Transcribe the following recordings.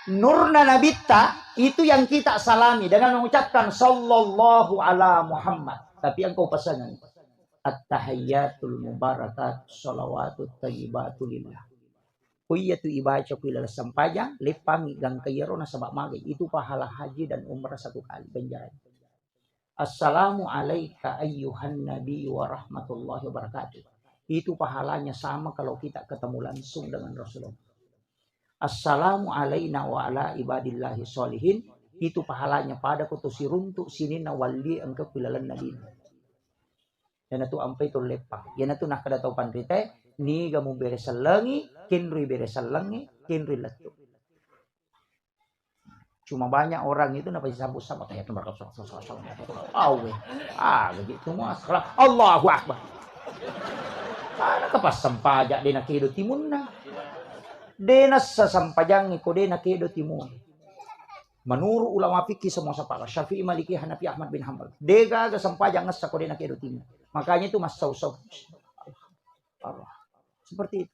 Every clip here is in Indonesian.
Nurna nabita itu yang kita salami dengan mengucapkan sallallahu ala Muhammad. Tapi engkau pasangan at-tahiyyatul mubarakat shalawatut thayyibatul lillah. Kuya tu ibaca kuila sampajang lepang gang kayero na sabak magay. Itu pahala haji dan umrah satu kali ganjaran. Assalamu alayka ayyuhan nabi wa rahmatullahi wa barakatuh. Itu pahalanya sama kalau kita ketemu langsung dengan Rasulullah. Assalamu alayna wa ala ibadillahi sholihin. Itu pahalanya pada kutusi runtuk sini na wali engkau pilalan nabi. Yan itu ampai itu lepang. Yan itu nak kada tau pandrite. Ni gamu beresan lengi. Kinri beresan lengi. Kinri letu. Cuma banyak orang itu napa disambut-sambut. Ya nomor awe. Begitu semua. Allahu Akbar. Ana kapas sampajak dina kehidup timun na. Dena sasampajang ko dena kehidup timun. Menurut ulama fikih semua sepakat. Syafi'i, Maliki, Hanafi, Ahmad bin Hanbal. Dega ga sampajang ngasa ko dena kehidup timun. Makanya itu mas sausau. Allah. Seperti itu.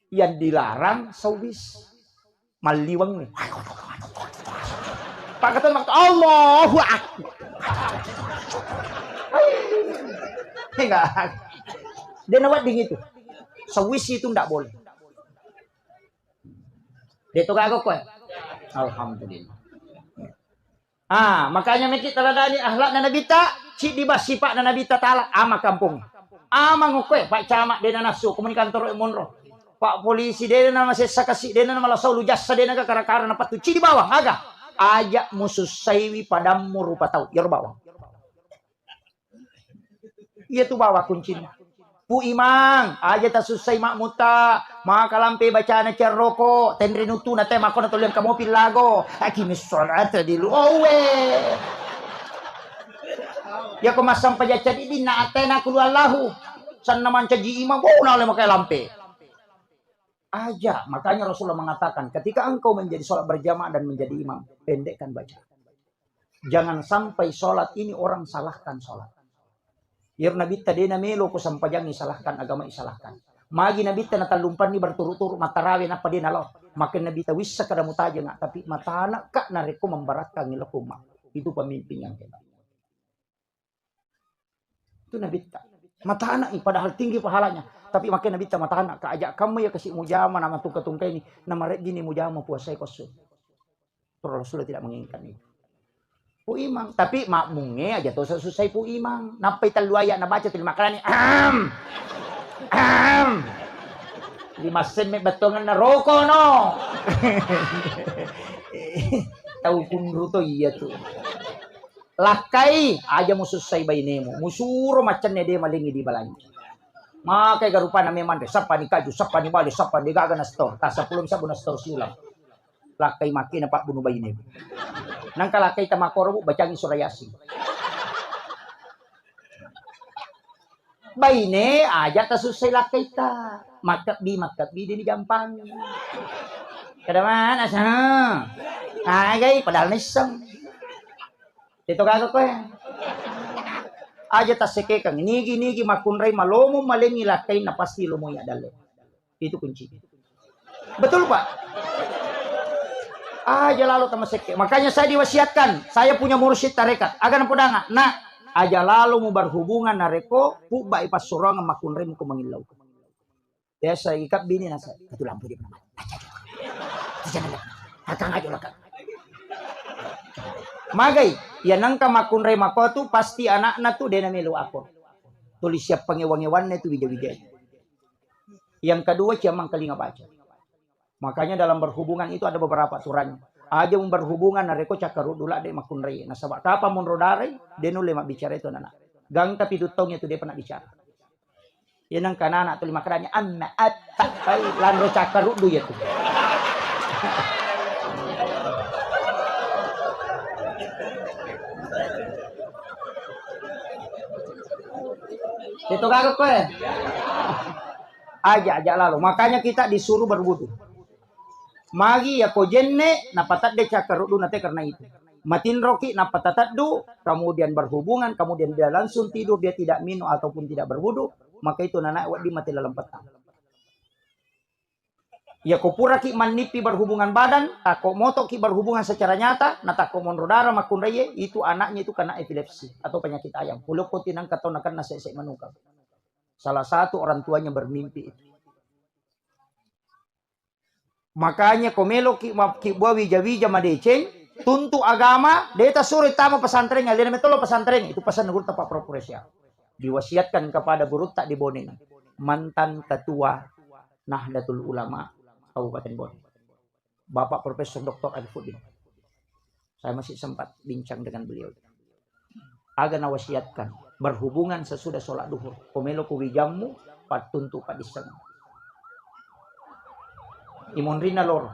Yang dilarang saubis. Maliwang nih. Pak kata Allahu Akbar. Enggak. Dia nawat ding itu. Sawis itu enggak boleh. Dia tuh kagak kok. Alhamdulillah. Makanya kita radani akhlak na nabita, ci dibas sifat na nabita taala ama kampung. Ama ngokwe Pak Camat dena nasu komunikan kantor monro. Pak polisi dena nama sesa kasih dena nama lasau lu jasa dena ka karakara na patu ci di bawah aga. Ajak musuh saiwi padamu rupa tau yer bawah. Iya tuh bawah kuncinya. Pu imang aja ta susai mak muta maka lampe bacaan cerroko tendre nutu na tema ko na tuliam ka mobil lago akimi salat di lu owe ya ko masam pajaca di na atena kulu Allahu san naman caji imang ko na le makai lampe aja. Makanya Rasulullah mengatakan ketika engkau menjadi sholat berjamaah dan menjadi imam pendekkan baca, jangan sampai sholat ini orang salahkan sholat. Yer nabi tadi na melo ko sampajang isalahkan agama isalahkan. Magi nabi ta natalumpan ni berturut-turut matarawi na pa din alo. Makin nabi ta wissa kada mutaja nga tapi matana ka nareko membaratkan ngilakuma. Itu pemimpin yang hebat. Itu nabi ta. Matana padahal tinggi pahalanya. Tapi makin nabi ta matana ka ajak kamu ya kasih mujama nama tungka-tungka ini nama rek gini mujama puasai kosu. Rasulullah tidak menginginkan itu. Pu imang, tapi makmungnya aja tuh susah pu imang. Napai taluaya na baca til makarani. Lima sen may batongan na roko no. Tahu pun ruto iya tuh. Lakai aja mususay bainemo. Musuro macannya dia malingi di balanya. Makai garupa na memang deh. Sapa ni kaju, sapa ni bali, sapa ni gaga na store. Tas 10 sabun na store siulang. Lakai makin na pak bunuh bainemo. Nang kalakay tamakoro bacangin surah Yasin. Baine aja ta susay lakay ta. Makkabi din gampang. Kada man asa. Agay padahal nisang. Dito ka ko eh. Aja ta seke kang nigi makunray malomo malengi lakay na pasti lumoy adale. Itu kunci. Betul Pak? Aja lalu tamaseke. Makanya saya diwasiatkan, saya punya mursyid tarekat. Agan podanga, nak aja lalu mau berhubungan nareko, puba ipas sorangan makun remu ko mangilaw. Ya saya ikat bini nasa. Itu lampu dia pernah. Akang aja lakang. Magay, ya nangka makun remu ko tu pasti anak na tu dena melu ako. Tulis siap pangewan-ewan na itu wija-wija. Yang kedua ciamang kalinga baca. Makanya dalam berhubungan itu ada beberapa aturan. Aja berhubungan nareko cakaru dula de makunrei. Nasabak kapa mun rodare denu lema bicara itu nana. Gang tapi tutongnya itu dia pernah bicara. Ya nang kanana tu lima keranya anna atta kai lanro cakaru du ya tu. Itu kagak kowe. Aja lalu. Makanya kita disuruh berwudu. Magi ya ko jenne napatat de cakarudu nate karena itu. Matin roki napatatadu, kemudian berhubungan, kemudian dia langsung tidur, dia tidak minum ataupun tidak berwudu, maka itu nana wadi mati dalam petang. Ya ko pura ki manipi berhubungan badan, tako moto ki berhubungan secara nyata, na tako monrodara makun reye, itu anaknya itu kena epilepsi atau penyakit ayam. Pulau ko tinang katonakan na sesek manukam. Salah satu orang tuanya bermimpi itu. Makanya komelo ki buah wija-wija madeceng, tuntu agama, deta suruh tamu pesantren, alina metolo pesantren, itu pesan guru Pak Prokuresia. Diwasiatkan kepada guru tak di Boning, mantan ketua Nahdlatul Ulama Kabupaten Boning, Bapak Profesor Dr. Arifudin. Saya masih sempat bincang dengan beliau. Agar nawasiatkan berhubungan sesudah sholat duhur. Komelo kuwijamu patuntu padisang. Imun rina lor.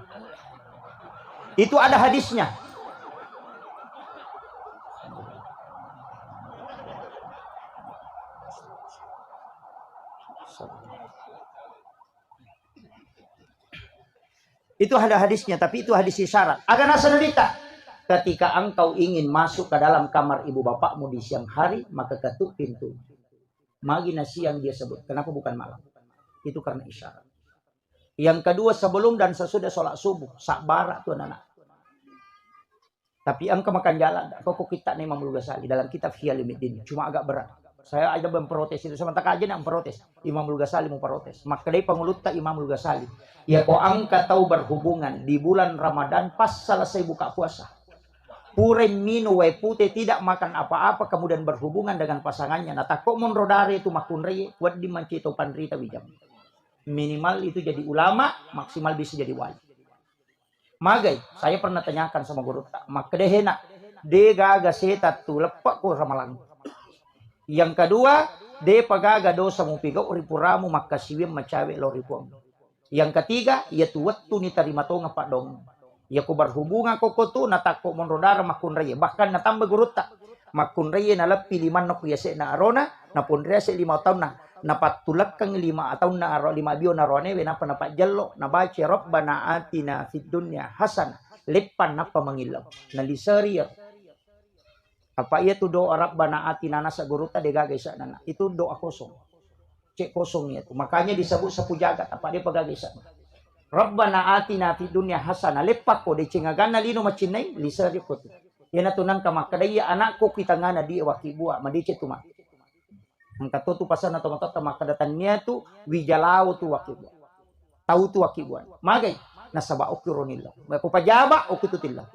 Itu ada hadisnya. Itu ada hadisnya, tapi itu hadis isyarat. Agar nasanalita. Ketika engkau ingin masuk ke dalam kamar ibu bapakmu di siang hari, maka ketuk pintu. Magina siang dia sebut. Kenapa bukan malam? Itu karena isyarat. Yang kedua, sebelum dan sesudah sholat subuh. Sakbarak tuan anak. Tapi engkau makan jalan. Kok kita nih Imam Al-Ghazali dalam kitab Hiyalimuddin. Cuma agak berat. Saya ada memprotes itu. Sementara aja yang memprotes. Imam Al-Ghazali mau protes. Maka dari pengulutta Imam Al-Ghazali. Ya kau angka tahu berhubungan di bulan Ramadan pas selesai buka puasa. Puren minu we putih tidak makan apa-apa kemudian berhubungan dengan pasangannya. Nah takut monrodare itu makun reye buat dimancito pandrita bijam. Minimal itu jadi ulama, maksimal bisa jadi wali. Magai, saya pernah tanyakan sama guru tak, maka dehena de gaga setat tu lepak ko ramalan. Yang kedua, de pagaga dosa mu piga uripuramu maka siwim macawe loripuam. Yang ketiga, ya tu wetu ni tarima to ngapak dong. Ya ko berhubungan koko tu natako monrodara makun reye. Bahkan natambah guru tak, makun reye na lepi liman no kuyase na arona, na pun reye 5 tahun na. Napatulak kang 5 atau na 5 bio na rone we napa napak jello na baca rabbana atina fid dunya hasanah lepan napa mangilaw na lisariya apa iya tu doa rabbana atina nasa guruta degagay sa nana itu doa kosong cek kosongnya itu makanya disebut sapu jagat apa dia pagagay sa rabbana atina fid dunya hasanah lepak ko de cingagana lino macinay lisariya ko yan atunang kamakadaya anak ko kita ngana di wakibua madice tuma ang katutu pasan atau mata makadatannya tu wijalau tu wakibuan. Tahu tu wakibuan. Magay nasaba okironillah. Ko pajaba okitutillah.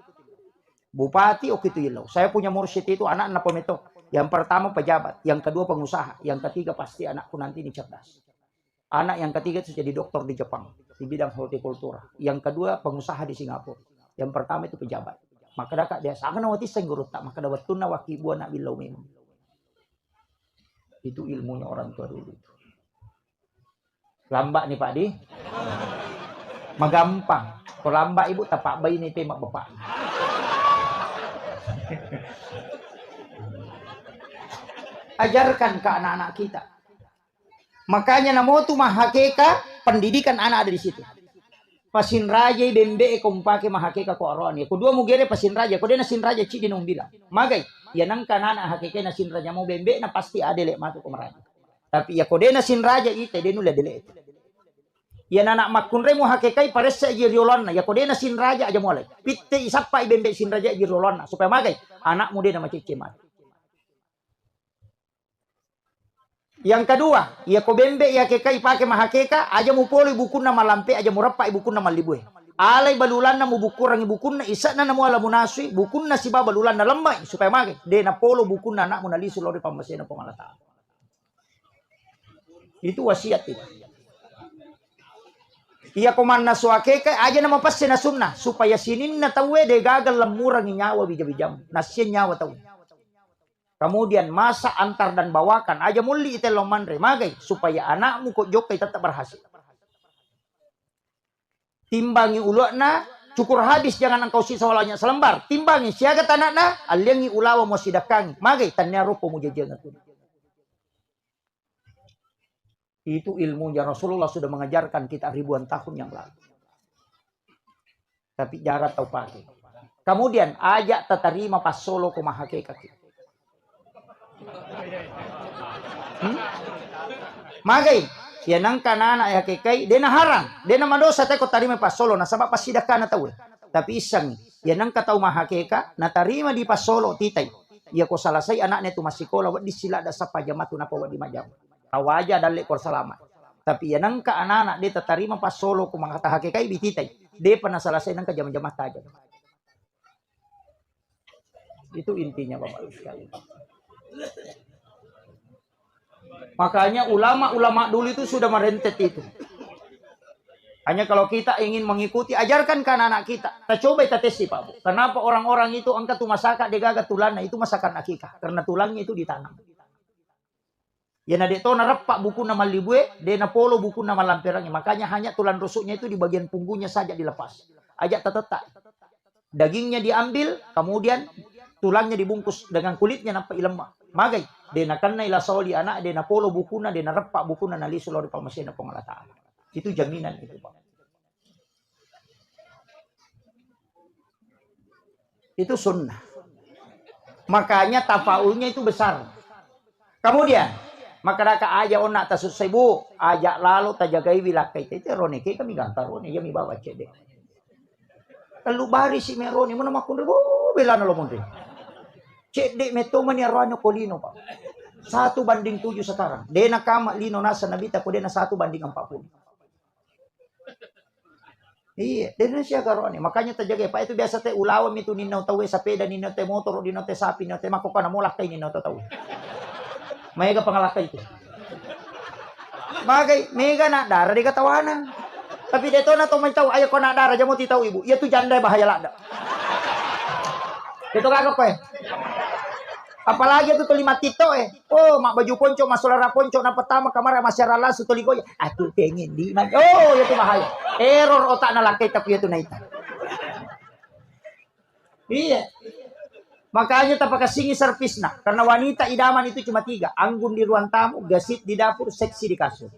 Bupati okituillah. Saya punya mursyid itu anak na pemeto. Yang pertama pejabat, yang kedua pengusaha, yang ketiga pasti anakku nanti ini cerdas. Anak yang ketiga itu jadi dokter di Jepang di bidang hortikultura. Yang kedua pengusaha di Singapura. Yang pertama itu pejabat. Maka dak dia sangat nawati senggurut tak maka dawat tunna wakibuan nak bilau memang. Itu ilmunya orang tua dulu. Lambak nih Pak Di. Magampang. Kalau lambak ibu tapak bayi nih temak bapak. Ajarkan ke anak-anak kita. Makanya namo tu mahakeka pendidikan anak ada di situ. Pasin raja bembe kompake mahakeka ko aron. Kedua mugere pasin raja. Kode nasin raja cik dinong bilang. Magay. Ya nang kanana hakike na sin raja mo bembe na pasti adele matu kumaraja. Tapi ya kode na sin raja ite denu la dele. Ya nana makunre mo hakikai pares sa jirolon na ya kode na sin raja aja mo lay. Pitte isapa bembe sin raja jirolon na supaya magay anak mo din na macikiman. Yang kedua, ya ko bembe ya hakikai pake mahakeka aja mo polo ibukun na malampe aja mo rapa ibukun na malibuhe. Alay balulan na mo bukurang ibukun na isa na mo ala munaswi bukun na si balulan na lamay supaya magi de na polo bukun na anak mo naliso lori pamasya na pamalataan. Itu wasiat itu. Iya kuman na suake kay aja na mapasya na sunnah supaya sinin na tawe de gagal lemurang nyawa bijam-bijam nasya nyawa tawe. Kemudian masa antar dan bawakan aja muli ite lomandre magay supaya anakmu kok jokay tetap berhasil. Timbangi ulokna cukur habis jangan engkau sisa walanya selembar. Timbangi siaga tanakna aliangi ulawa mo sidakangi. Magay tanya rupo mo jajangan. Itu ilmunya Rasulullah sudah mengajarkan kita ribuan tahun yang lalu. Tapi jarak tau pakai. Kemudian ajak tatarima pas solo ko mahake kaki. Magay Ya nang kanana ya kekai dena harang, dena madosa te ko tarima pas solo na sabab pas sidakana tahu. Tapi isang ya nang katau mahakeka na tarima di pas solo titai. Ya ko salasai anaknya tu masih sekolah wad disila da sapa jamatu na wad di majam. Tawaja dalle kor selamat. Tapi ya nang ka anak-anak dia tertarima pas solo ko mangkata hakekai bititai. Dia pernah selesai nang ka jam-jam tajam. Itu intinya Bapak sekalian. Makanya ulama-ulama dulu itu sudah merentet itu. Hanya kalau kita ingin mengikuti, ajarkan ke anak kita. Kita coba kita tes Pak Bu. Kenapa orang-orang itu angkat tu masaka degaga tulangnya itu masakan akikah? Karena tulangnya itu ditanam. Ya nadek to narap buku nama libue, dia polo buku nama lamperangnya. Makanya hanya tulang rusuknya itu di bagian punggungnya saja dilepas. Ajak tetetak. Dagingnya diambil, kemudian tulangnya dibungkus dengan kulitnya nampak lemak. Magai, dena kanna ila soli anak, dena polo bukuna, dena repak bukuna nali sulori pamasena pengalata. Itu jaminan itu Pak. Itu sunnah. Makanya tafaulnya itu besar. Kemudian, maka aja onak tasut sebu, ajak lalu tajagai bilakai. Itu roneke kami gantar rone, ya mi bawa cedek. Lalu bari si meroni, mana makun rebo, belana lo mondre. Cedek metoman ya rohnya kolino Pak. 1:7 sekarang. Dena kama lino nasa nabita ko dena 1:40. Iya, dena siya karone. Makanya terjaga Pak itu biasa teh ulawam itu ninaw tawe sepeda ninaw teh motor ninaw teh sapi ninaw teh mako kana mulak kay ninaw tawe. Mega pangalakay itu. Bagay mega na dara di katawanan. Tapi deto na to man taw ayo ko na dara jamo ti taw ibu. Iya tu janda bahaya lada. Itu kagak ko Apalagi itu 5 tito Oh, mak baju ponco, mas saudara ponco na pertama kamar masyarakat su toligo. Aku pengen di man. Oh, itu bahaya. Error otak na laki tapi itu naita. Iya. Makanya tapaka singi servis na. Karena wanita idaman itu cuma 3. Anggun di ruang tamu, gasit di dapur, seksi di kasur.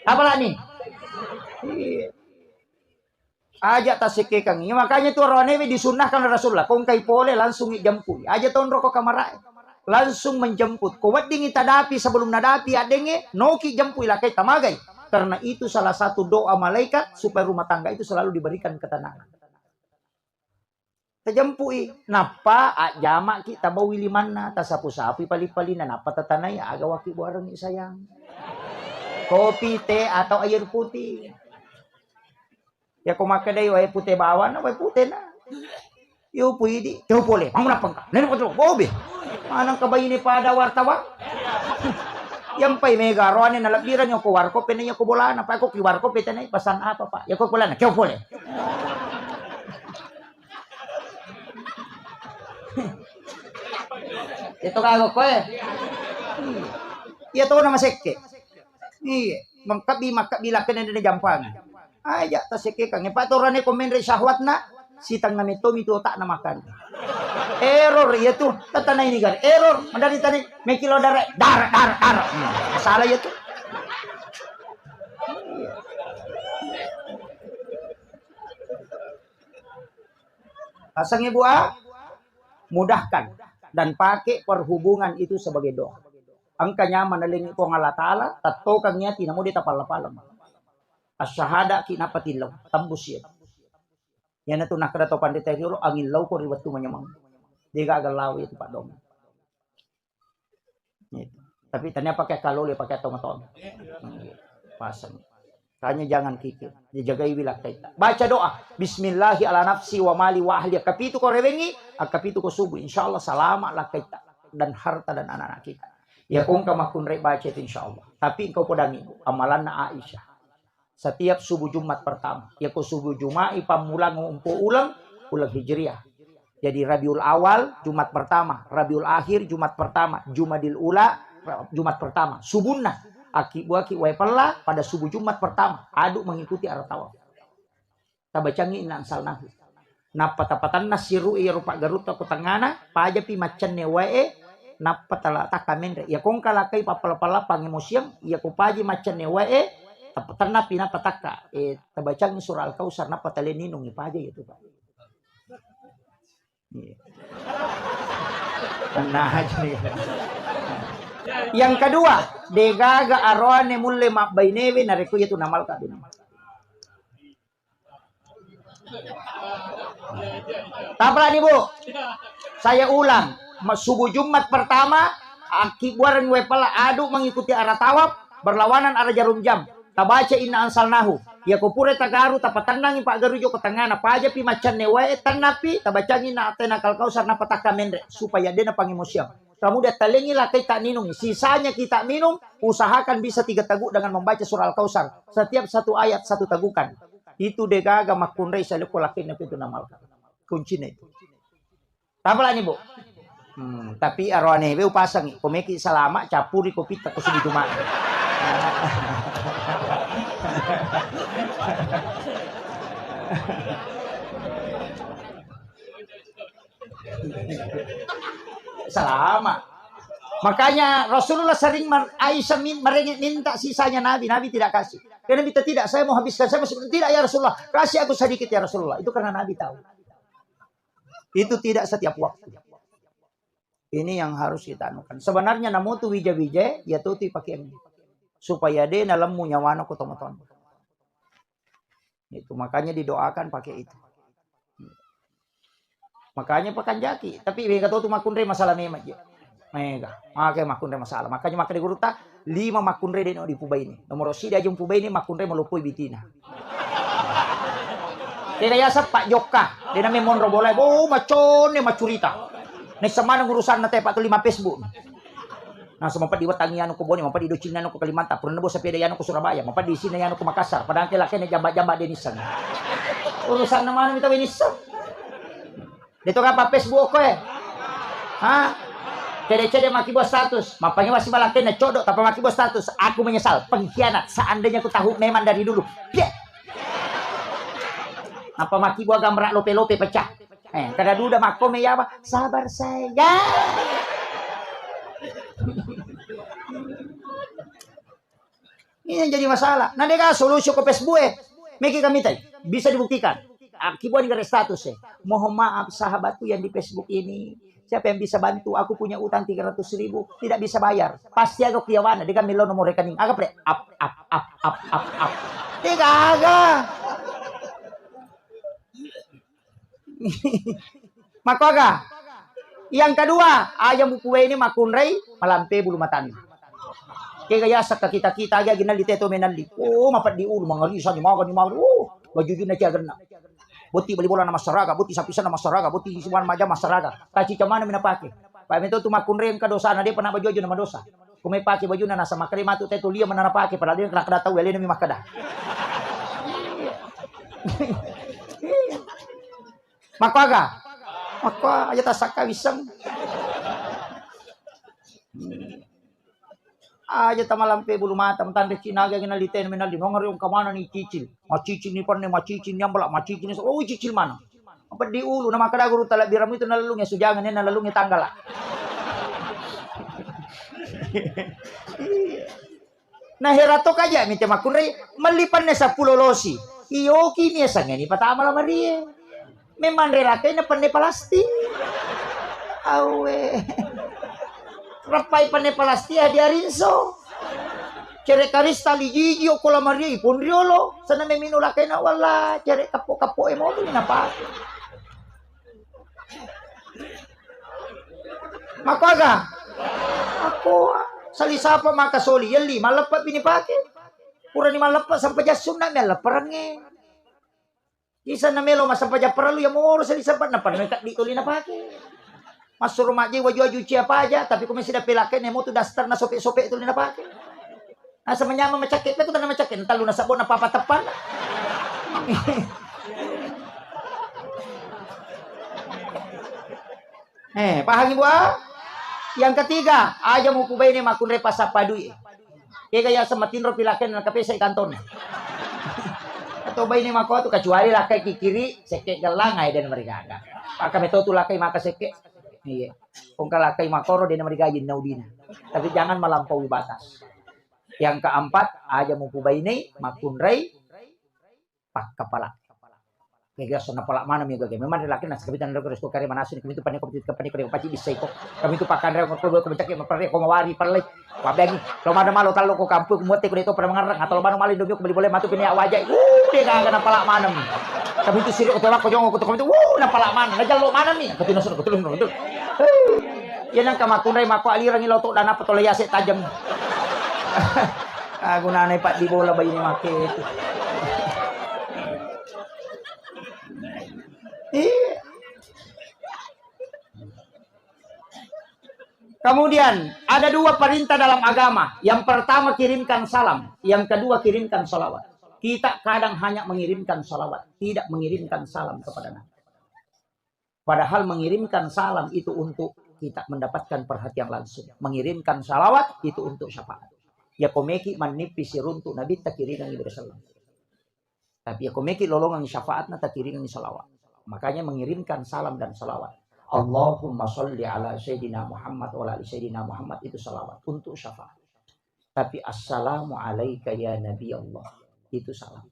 Apalah nih? Iya. Aja tasike kang. Makanya tuh ronewe disunahkan Rasulullah. Kung kay pole langsung ijemput. Aja tahun rokok kamar langsung menjemput. Kuwat ding itadapi sebelum nadapi adenge noki jemput lah kay tamagay. Karena itu salah satu doa malaikat supaya rumah tangga itu selalu diberikan ketenangan. Tajempui napa jama kita bawi limanna tasapu-sapu pali-palina napa tatanay aga waki bareng sayang. Kopi, teh atau air putih. Ya kau makan day wae putih bawan, wae putih na. Yo puidi, jauh boleh. Mau napang ka? Nene patro, bobe. Anang kabayi ni pada wartawan. Yang pay mega roane na labiran yung ko warko penanya ko bola na pa ko ki warko petanay pasan apa pa. Ya ko bola na, jauh boleh. Ito kago ko Iya to na masekke. Iya, makabi laken na jampang. Aja tasike kang patorane komen re syahwat na sitang na mito tak na makan. Error ya tuh tatanay ni gar. Error mandari tani may kilo dar. Salah ya tuh. Pasang ibu mudahkan dan pakai perhubungan itu sebagai doa. Angkanya manaling ko ng Allah Ta'ala tatto kang niya tinamo di tapalapalam. Asyahada kinapatilaw tambus yan. Yan na ito nakarato pandita yolo angin law ko riwat tumanyamang. Di gagalaw ito pa dong. Tapi tanya pakai kaloli pakai tong-tong. Pasang. Kanya jangan kikir. Dijagai wilak kita. Baca doa. Bismillahi ala nafsi wa mali wa ahli. Kapitu ko rewengi. Kapitu ko subuh. InsyaAllah salamat lah kita. Dan harta dan anak-anak kita. Ya kung kamakun re baca itu insyaAllah. Tapi engkau podangi. Amalan na Aisyah. Setiap subuh Jumat pertama. Ya ko subuh Jumat pamulang ulang Hijriah. Jadi Rabiul Awal Jumat pertama, Rabiul Akhir Jumat pertama, Jumadil Ula Jumat pertama. Subuhna aki buaki wae pala pada subuh Jumat pertama aduk mengikuti arah tawaf. Tabacangi ina salnahu. Napa tapatan nasiru iya rupa garuta ko tangana paja pi macan ne wae napa tala takamen ya kong kalakai papala-pala pangemosiam ya ko paji macan ne wae tapatan na pinapataka tabacang surah Al-Kausar na pataleninong ipaja itu Pak. Nah aja nih. Yang kedua, degaga arwane mulle mabainewe nareku itu namal kabin. Tapra nih Bu. Saya ulang, subuh Jumat pertama akibaran wepala adu mengikuti arah tawaf berlawanan arah jarum jam. Tabaca inna ansalnahu. Ya kupure tagaru tapatanangi Pak Garujo ke tengah na paja pi macan ne wae tanapi tabacangi na atena kalkausar na pataka mendre supaya dia na pangimusiam. Kamu dah telengi lah kita minum. Sisanya kita minum, usahakan bisa 3 teguk dengan membaca surah Al-Kausar. Setiap 1 ayat 1 tegukan. Itu degaga makunrei saya lakin itu namalkan. Kuncinya itu. Tampil nih Bu. Tapi arwane be upasang komeki salama capuri kopi tak kusubi cuma. Selama. Makanya Rasulullah sering Aisyah minta sisanya Nabi. Nabi tidak kasih. Karena Nabi tidak, saya mau habiskan. Saya masih tidak ya Rasulullah. Kasih aku sedikit ya Rasulullah. Itu karena Nabi tahu. Itu tidak setiap waktu. Ini yang harus kita anukan. Sebenarnya namu tu wija-wija ya tuh pakai ini. Supaya dia dalam munyawana ku teman-teman. Itu makanya didoakan pakai itu. Makanya pakan jaki. Tapi mereka tahu tu makunre masalah memang je. Mega. Makanya makunre masalah. Makanya makanya guru tak 5 makunre di pubai ini. Nomor sida jum pubai ini makunre melupui bitina. Dia kaya sa Pak Joka. Dia namanya Monro Boleh. Oh macon ni macurita. Ni sama nang urusan na tepa tu 5 Facebook. Nah, sempat di Watangian ko Boni, mampa di Ducinan ko Kalimantan, purna bo sa Pidayan ko Surabaya, mampa di Sinayan ko Makassar, padang laki na jamba-jamba denisan. Urusan naman ito denisan. Dito ka pa Facebook ko eh. Ha? Cede-cede makibo status, mapangiwas si malaki na codok, tapi makibo status, aku menyesal, pengkhianat, seandainya aku tahu memang dari dulu. Piye. Apa makibo gambar lope-lope pecah. Kada duda makome ya apa? Sabar saya. Ini yang jadi masalah. Nah, dia solusi ke Facebook Meki kami tadi bisa dibuktikan. Akibat garis status mohon maaf sahabatku yang di Facebook ini. Siapa yang bisa bantu? Aku punya utang 300.000, tidak bisa bayar. Pasti agak kiawana. Dia kan milo nomor rekening. Agak pre. Up. Dia agak. Maka yang kedua, ayam buku ini makunrei malampe bulu matani. Kaya sa kita aja ginali teto menali. Oh, mapat di ulu mangalisa ni maga. Baju na siya ganna. Buti bali bola na masaraga, buti sapisan na masaraga, buti siwan maja masaraga. Kaci camana minapake. Pa mento tu makunrei ang kadosa na dia pernah baju na madosa. Kung may pake baju na nasa makari matu teto liya mananapake para dia kada tahu ele na mi makada. Maka aja tasaka wisang. Aja tamalampe bulu mata tanda cinaga ginaliten menaldi nongor yung kamana ni cicil. Macicil ni parne macicil nyambala macicil ni oh cicil mana. Apa di ulu nama kada guru tala biram itu nalalungnya sujangan nalalungnya tanggal. Nah heratok aja minta makunrei malipan na sa pulolosi. Iyo kini sangen ni patama la Maria. Memang relakai na pandai palasti. Awe. Rapai pandai palasti adi arinso. Cere karista ligigi o kola Maria ipon riolo. Sana memino lakay na wala. Cere kapo-kapo mo ito na Makaga. Ako salisapa makasoli yali malapat pinipake. Pura ni malapat sampai jasun na malaparang Isa na melo masampaja perlu ya moro salisapat na panekat di tuli na pake. Masuk rumah je waju-waju apa aja tapi kung sida pelake nemo tu dastar na sope-sope tuli na pake. Asa menyama macakit pa na macakit talo na sabon na papatapan. Pahami buah? Yang ketiga, aja mo pubay ni makunre pasapadui. Kaya samatinro pilaken na kape sa kanton. Atau bayi ni mako tu kecuali lakai kiri sekek gelang ay dan mereka ada. Maka meto tu lakai maka sekek. Iya. Kung lakai makoro dan mereka jin naudina. Tapi jangan melampaui batas. Yang keempat, aja mau pubai ni makunrei pak kepala. Kaya sa napala manam yung gagawin. Memang laki na sa kapitan ng resto kare manasin kami itu panik ko paci bisa ko. Kami itu pakan reo ko ko bitake mapare ko mawari palay. Pabegi. Lo mana malo talo ko kampu muti ko dito para mangarang atau lo mana malo dubyo ko boleh matu pinya wajay. Dia ka napala manam. Kami itu siri ko tolak ko jong ko kami itu napala manam. Najal lo manam ni. Katinoson ko tulung no. Yan ang kamatunay mako alirang iloto dana patolayase tajam. Gunanay pa di bola bayi ni make. Kemudian ada dua perintah dalam agama. Yang pertama kirimkan salam. Yang kedua kirimkan salawat. Kita kadang hanya mengirimkan salawat. Tidak mengirimkan salam kepada Nabi. Padahal mengirimkan salam itu untuk kita mendapatkan perhatian langsung. Mengirimkan salawat itu untuk syafaat. Ya komeki manipisi runtuk Nabi tak kiringan ibadah salam. Tapi ya komeki lolongan syafaat tak kiringan salawat. Makanya mengirimkan salam dan salawat. Allahumma sholli ala Sayyidina Muhammad wa ala Sayyidina Muhammad itu salawat untuk syafaat. Tapi assalamu alaika ya Nabi Allah itu salam.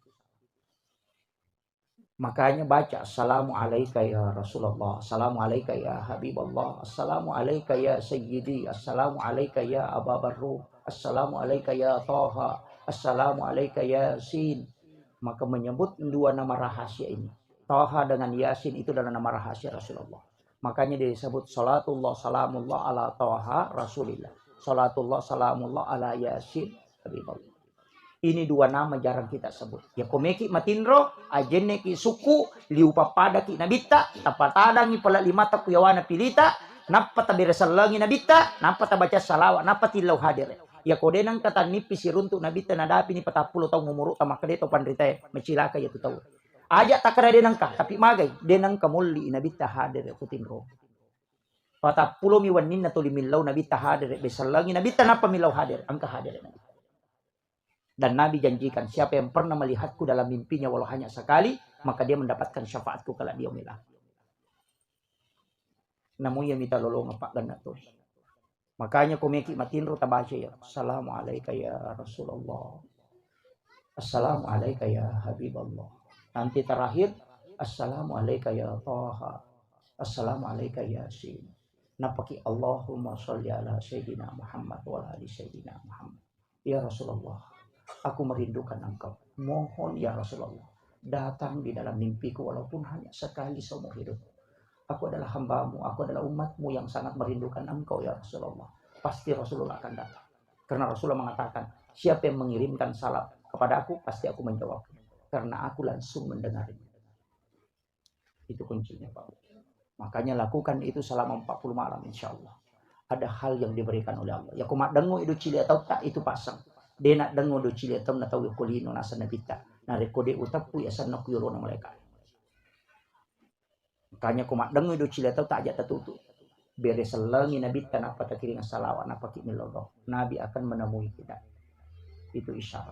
Makanya baca assalamu alaika ya Rasulullah, assalamu alaika ya Habibullah, assalamu alaika ya Sayyidi, assalamu alaika ya Aba Barru, assalamu alaika ya Taha, assalamu alaika ya Yasin. Maka menyebut dua nama rahasia ini. Taha dengan Yasin itu adalah nama rahasia Rasulullah. Makanya disebut salatullah salamullah ala Taha Rasulillah. Salatullah salamullah ala Yasin Habibullah. Ini dua nama jarang kita sebut. Ya komeki matindro, ajeneki suku, liupa pada ki nabita, tapatadangi pala limata kuyawana pilita, napata beresalangi nabita, napata baca salawat, napati lau hadir. Ya kodenang kata nipis runtuk nabita nadapi ni 40 tahun umur tamak kedeto pandrita macilaka ya tu tahu. Ajak tak kena denang kah, tapi magai denang kamuli nabita hadir kutinro. 40 miwanin na tulimilaw nabita hadir besalangi nabita napa milaw hadir angka hadir nabita. Dan Nabi janjikan siapa yang pernah melihatku dalam mimpinya walau hanya sekali, maka dia mendapatkan syafaatku kalau dia milah. Namun yang minta lolong pak ganda tuh. Makanya komeki matinro tabaca ya. Assalamualaikum ya Rasulullah. Assalamualaikum ya Habibullah. Nanti terakhir Assalamualaikum ya Taha. Assalamualaikum ya Yasin. Napaki Allahumma sholli ala Sayyidina Muhammad wa ala Sayyidina Muhammad. Ya Rasulullah. Aku merindukan engkau. Mohon ya Rasulullah. Datang di dalam mimpiku walaupun hanya sekali seumur hidup. Aku adalah hambamu. Aku adalah umatmu yang sangat merindukan engkau ya Rasulullah. Pasti Rasulullah akan datang. Karena Rasulullah mengatakan. Siapa yang mengirimkan salam kepada aku. Pasti aku menjawab. Karena aku langsung mendengarnya. Itu kuncinya Pak. Makanya lakukan itu selama 40 malam insya Allah. Ada hal yang diberikan oleh Allah. Ya kumat dengu itu cili atau tak itu pasang. Dia nak dengo do cili atom na tahu kulino nasa nabita na rekode utapu ya sana kuyolo na mereka. Makanya kumak dengo do cili atau tak aja tertutup. Beres selangi nabita napa tak kiring salawat napa kimilolo. Nabi akan menemui kita. Itu isyarat.